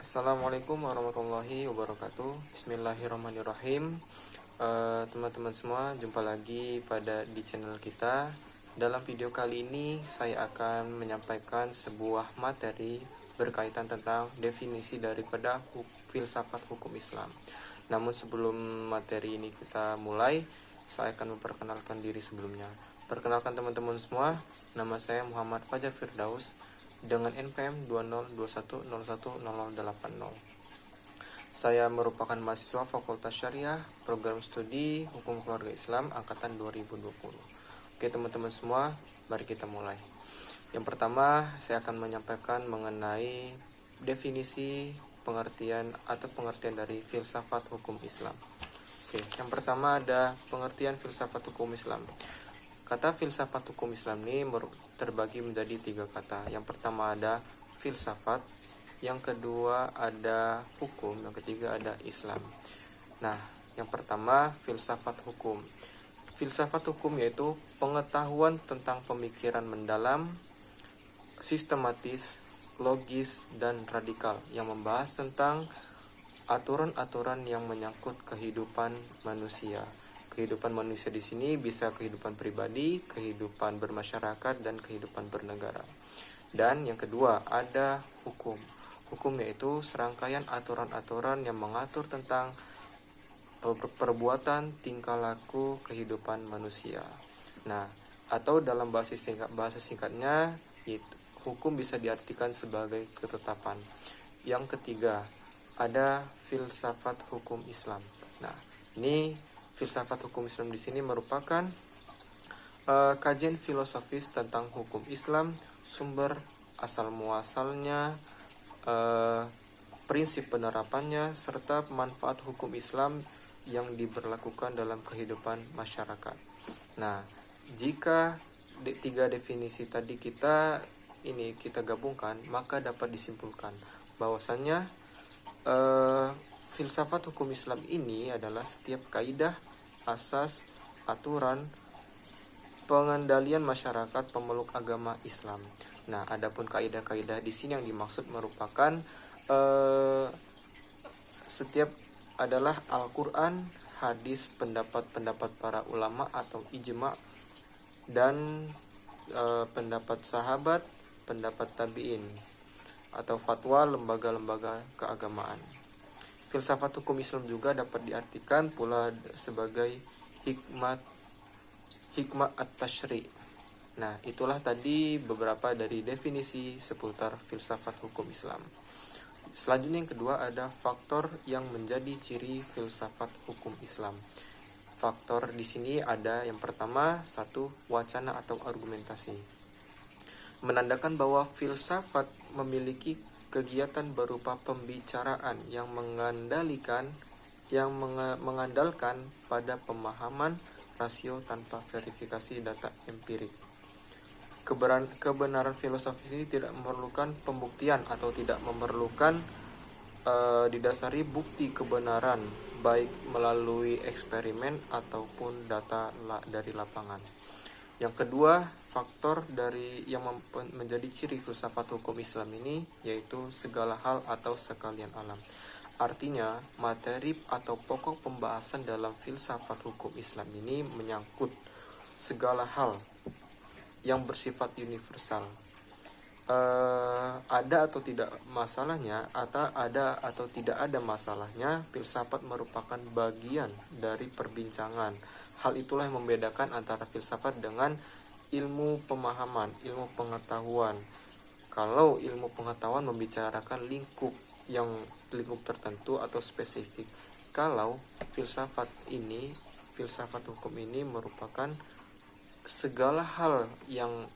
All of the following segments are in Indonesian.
Assalamualaikum warahmatullahi wabarakatuh. Bismillahirrahmanirrahim. Teman-teman semua, jumpa lagi di channel kita. Dalam video kali ini saya akan menyampaikan sebuah materi berkaitan tentang definisi daripada filsafat hukum Islam. Namun sebelum materi ini kita mulai, saya akan memperkenalkan diri sebelumnya. Perkenalkan teman-teman semua, nama saya Muhammad Fajar Firdaus dengan NPM 2021010080. Saya merupakan mahasiswa Fakultas Syariah, Program Studi Hukum Keluarga Islam angkatan 2020. Oke teman-teman semua, mari kita mulai. Yang pertama, saya akan menyampaikan mengenai definisi pengertian dari filsafat hukum Islam. Oke, yang pertama ada pengertian filsafat hukum Islam. Kata filsafat hukum Islam ini terbagi menjadi 3 kata. Yang pertama ada filsafat, yang kedua ada hukum, yang ketiga ada Islam. Nah, yang pertama filsafat hukum. Filsafat hukum yaitu pengetahuan tentang pemikiran mendalam, sistematis, logis, dan radikal yang membahas tentang aturan-aturan yang menyangkut kehidupan manusia. Kehidupan manusia di sini bisa kehidupan pribadi, kehidupan bermasyarakat, dan kehidupan bernegara. Dan yang kedua ada hukum. Hukum yaitu serangkaian aturan-aturan yang mengatur tentang perbuatan, tingkah laku, kehidupan manusia. Nah, atau dalam bahasa singkatnya, hukum bisa diartikan sebagai ketetapan. Yang ketiga ada filsafat hukum Islam. Nah, ini filsafat hukum Islam di sini merupakan kajian filosofis tentang hukum Islam, sumber asal muasalnya, prinsip penerapannya, serta manfaat hukum Islam yang diberlakukan dalam kehidupan masyarakat. Nah, jika 3 definisi tadi kita gabungkan, maka dapat disimpulkan bahwasannya filsafat hukum Islam ini adalah setiap kaidah, asas, aturan, pengendalian masyarakat pemeluk agama Islam. Nah, adapun kaidah-kaidah di sini yang dimaksud merupakan setiap adalah Al-Quran, hadis, pendapat-pendapat para ulama atau ijma, dan pendapat sahabat, pendapat tabi'in, atau fatwa lembaga-lembaga keagamaan. Filsafat hukum Islam juga dapat diartikan pula sebagai hikmah at-tashri'. Nah, itulah tadi beberapa dari definisi seputar filsafat hukum Islam. Selanjutnya yang kedua ada faktor yang menjadi ciri filsafat hukum Islam. Faktor di sini ada yang pertama, 1, wacana atau argumentasi. Menandakan bahwa filsafat memiliki kegiatan berupa pembicaraan yang mengandalkan pada pemahaman rasio tanpa verifikasi data empirik. Kebenaran filosofis ini tidak memerlukan pembuktian atau tidak memerlukan didasari bukti kebenaran baik melalui eksperimen ataupun data dari lapangan. Yang kedua, faktor yang menjadi ciri filsafat hukum Islam ini yaitu segala hal atau sekalian alam. Artinya, materi atau pokok pembahasan dalam filsafat hukum Islam ini menyangkut segala hal yang bersifat universal. Ada atau tidak ada masalahnya, filsafat merupakan bagian dari perbincangan. Hal itulah yang membedakan antara filsafat dengan ilmu pemahaman, ilmu pengetahuan. Kalau ilmu pengetahuan membicarakan lingkup tertentu atau spesifik. Kalau filsafat hukum ini merupakan segala hal yang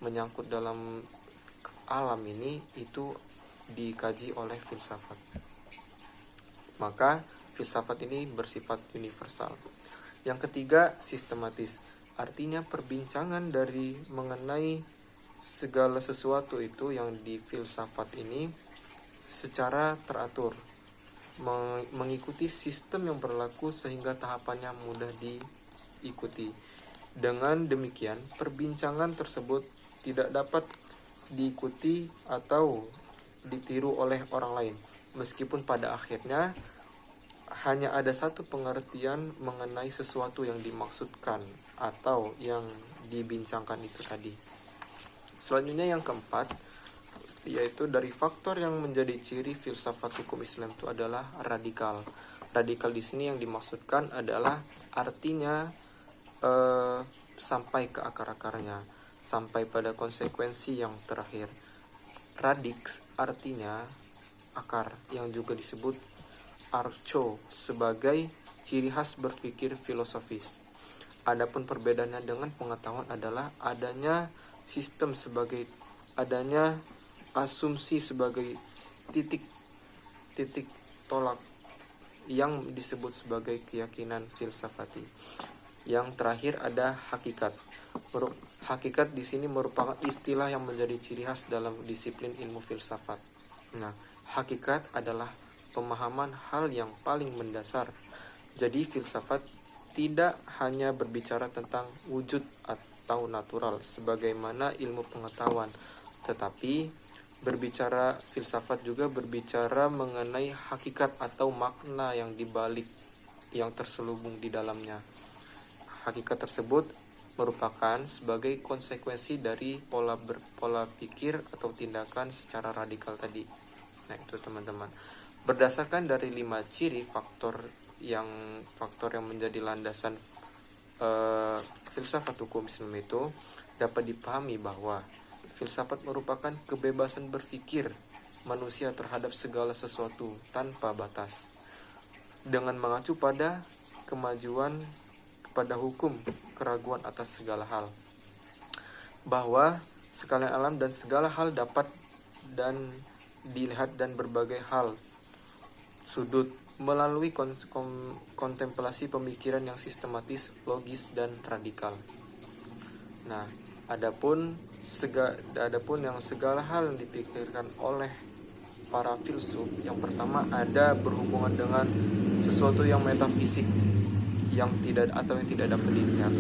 menyangkut dalam alam ini itu dikaji oleh filsafat. Maka filsafat ini bersifat universal. Yang ketiga, sistematis. Artinya perbincangan mengenai segala sesuatu itu yang di filsafat ini secara teratur, mengikuti sistem yang berlaku sehingga tahapannya mudah diikuti. Dengan demikian, perbincangan tersebut tidak dapat diikuti atau ditiru oleh orang lain, meskipun pada akhirnya hanya ada satu pengertian mengenai sesuatu yang dimaksudkan atau yang dibincangkan itu tadi. Selanjutnya yang keempat, yaitu dari faktor yang menjadi ciri filsafat hukum Islam itu adalah radikal. Radikal di sini yang dimaksudkan adalah artinya sampai ke akar-akarnya, sampai pada konsekuensi yang terakhir. Radix artinya akar, yang juga disebut archo sebagai ciri khas berpikir filosofis. Adapun perbedaannya dengan pengetahuan adalah adanya sistem sebagai adanya asumsi sebagai titik tolak yang disebut sebagai keyakinan filsafati. Yang terakhir ada hakikat. Hakikat di sini merupakan istilah yang menjadi ciri khas dalam disiplin ilmu filsafat. Nah, hakikat adalah pemahaman hal yang paling mendasar. Jadi filsafat tidak hanya berbicara tentang wujud atau natural sebagaimana ilmu pengetahuan, tetapi filsafat juga berbicara mengenai hakikat atau makna yang dibalik yang terselubung di dalamnya. Hakikat tersebut merupakan sebagai konsekuensi dari pola pikir atau tindakan secara radikal tadi. Nah, itu teman-teman. Berdasarkan dari 5 ciri faktor yang menjadi landasan filsafat hukum Islam itu, dapat dipahami bahwa filsafat merupakan kebebasan berpikir manusia terhadap segala sesuatu tanpa batas, dengan mengacu pada kemajuan pada hukum keraguan atas segala hal, bahwa sekalian alam dan segala hal dapat dan dilihat dan berbagai hal sudut melalui kontemplasi pemikiran yang sistematis, logis, dan radikal. Nah, adapun yang segala hal yang dipikirkan oleh para filsuf, yang pertama ada berhubungan dengan sesuatu yang metafisik yang tidak dapat dilihat.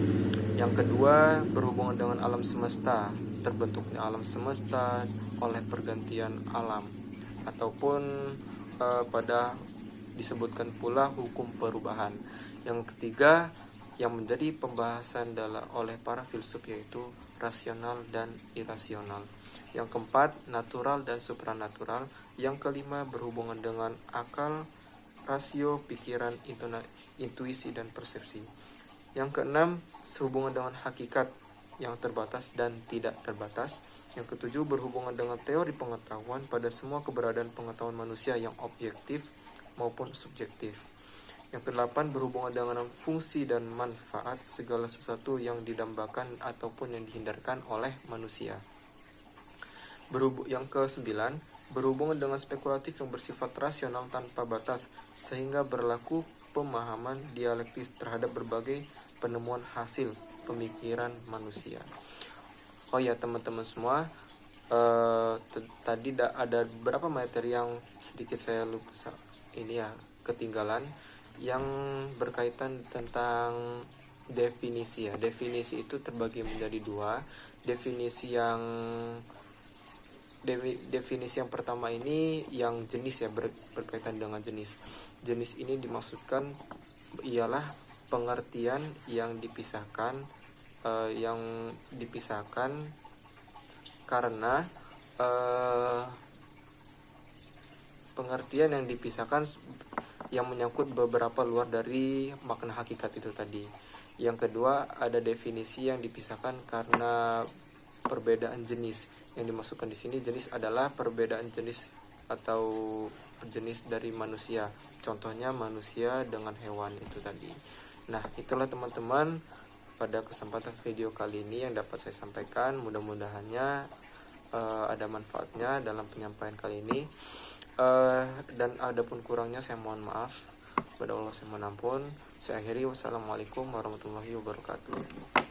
Yang kedua berhubungan dengan alam semesta, terbentuknya alam semesta oleh pergantian alam, ataupun pada disebutkan pula hukum perubahan. Yang ketiga yang menjadi pembahasan oleh para filsuf yaitu rasional dan irasional. Yang keempat natural dan supranatural. Yang kelima berhubungan dengan akal, rasio, pikiran, intuisi, dan persepsi. Yang keenam sehubungan dengan hakikat yang terbatas dan tidak terbatas. Yang ketujuh berhubungan dengan teori pengetahuan pada semua keberadaan pengetahuan manusia yang objektif maupun subjektif. Yang kedelapan berhubungan dengan fungsi dan manfaat segala sesuatu yang didambakan ataupun yang dihindarkan oleh manusia. Yang kesembilan berhubungan dengan spekulatif yang bersifat rasional tanpa batas, sehingga berlaku pemahaman dialektis terhadap berbagai penemuan hasil pemikiran manusia. Oh ya teman-teman semua, tadi ada beberapa materi yang sedikit saya lupa ketinggalan, yang berkaitan tentang definisi ya. Definisi itu terbagi menjadi dua. Definisi yang pertama ini yang jenis ya, berkaitan dengan jenis. Jenis ini dimaksudkan ialah pengertian yang dipisahkan karena pengertian yang dipisahkan yang menyangkut beberapa luar dari makna hakikat itu tadi. Yang kedua ada definisi yang dipisahkan karena perbedaan jenis. Yang dimasukkan di sini jenis adalah perbedaan jenis atau jenis dari manusia. Contohnya manusia dengan hewan itu tadi. Nah, itulah teman-teman pada kesempatan video kali ini yang dapat saya sampaikan. Mudah-mudahannya ada manfaatnya dalam penyampaian kali ini. Dan adapun kurangnya saya mohon maaf. Kepada Allah saya mohon ampun. Saya akhiri, wassalamualaikum warahmatullahi wabarakatuh.